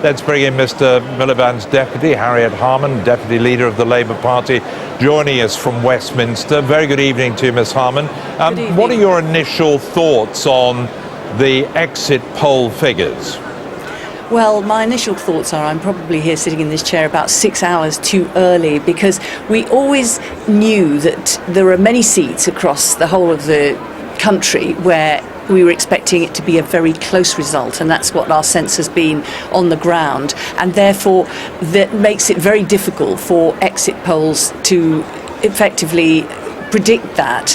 Let's bring in Mr. Miliband's deputy, Harriet Harman, deputy leader of the Labour Party, joining us from Westminster. Very good evening to you, Ms. Harman. What are your initial thoughts on the exit poll figures? Well, my initial thoughts are I'm probably here sitting in this chair about 6 hours too early, because we always knew that there are many seats across the whole of the country where we were expecting it to be a very close result, and that's what our sense has been on the ground, and therefore that makes it very difficult for exit polls to effectively predict that.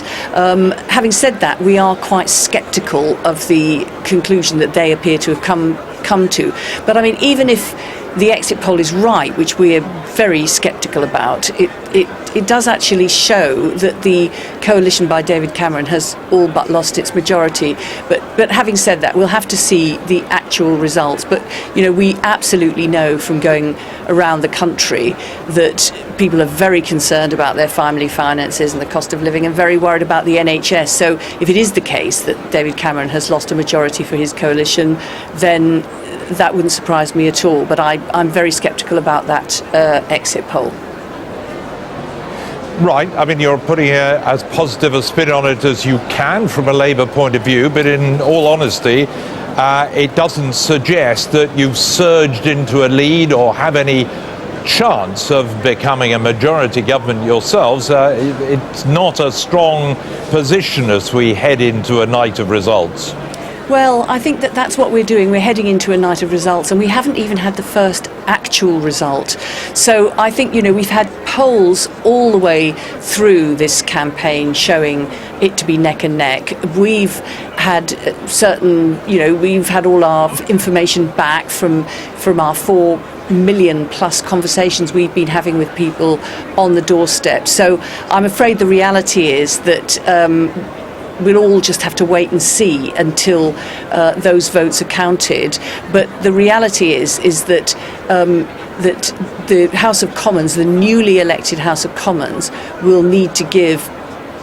Having said that, we are quite sceptical of the conclusion that they appear to have come to. But I mean, even if the exit poll is right, which we are very sceptical about, it does actually show that the coalition by David Cameron has all but lost its majority. But having said that, we'll have to see the actual results. But we absolutely know from going around the country that people are very concerned about their family finances and the cost of living, and very worried about the NHS. So if it is the case that David Cameron has lost a majority for his coalition, then that wouldn't surprise me at all. But I'm very sceptical about that exit poll. Right, I mean, you're putting as positive a spin on it as you can from a Labour point of view, but in all honesty, it doesn't suggest that you've surged into a lead or have any chance of becoming a majority government yourselves. It's not a strong position as we head into a night of results. Well, I think that's what we're doing. We're heading into a night of results, and we haven't even had the first actual result. So I think, we've had polls all the way through this campaign showing it to be neck and neck. We've had we've had all our information back from our 4 million plus conversations we've been having with people on the doorstep. So I'm afraid the reality is that we'll all just have to wait and see until those votes are counted. But the reality is that that the House of Commons, the newly elected House of Commons, will need to give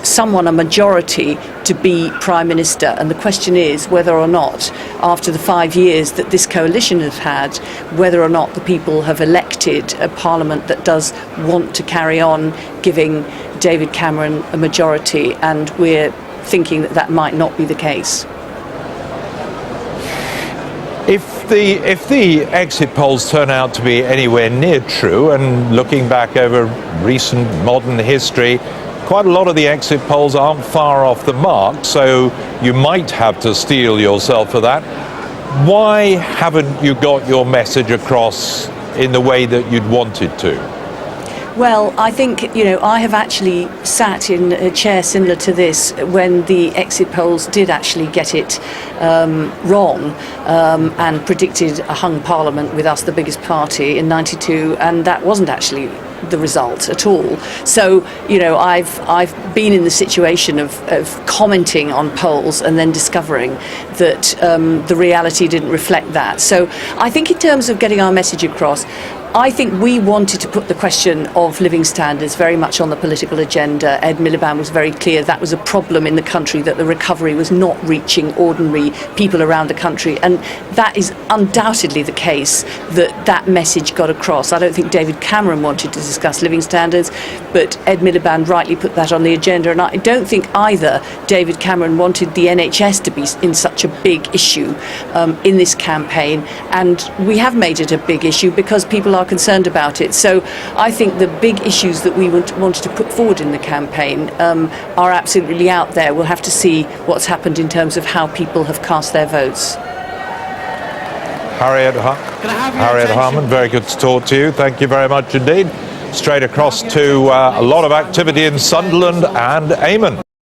someone a majority to be Prime Minister. And the question is whether or not, after the 5 years that this coalition has had, whether or not the people have elected a Parliament that does want to carry on giving David Cameron a majority. And we're thinking that might not be the case. If the exit polls turn out to be anywhere near true, and looking back over recent modern history, quite a lot of the exit polls aren't far off the mark, so you might have to steel yourself for that. Why haven't you got your message across in the way that you'd wanted to? Well, I think, I have actually sat in a chair similar to this when the exit polls did actually get it wrong and predicted a hung parliament with us, the biggest party, in '92, and that wasn't actually the result at all. So, I've been in the situation of commenting on polls and then discovering that the reality didn't reflect that. So I think in terms of getting our message across, I think we wanted to put the question of living standards very much on the political agenda. Ed Miliband was very clear that was a problem in the country, that the recovery was not reaching ordinary people around the country. And that is undoubtedly the case, that message got across. I don't think David Cameron wanted to discuss living standards, but Ed Miliband rightly put that on the agenda. And I don't think either David Cameron wanted the NHS to be in such a big issue in this campaign. And we have made it a big issue because people are concerned about it. So I think the big issues that we wanted to put forward in the campaign are absolutely out there. We'll have to see what's happened in terms of how people have cast their votes. Harriet Harman, very good to talk to you. Thank you very much indeed. Straight across to a lot of activity in Sunderland and Amon.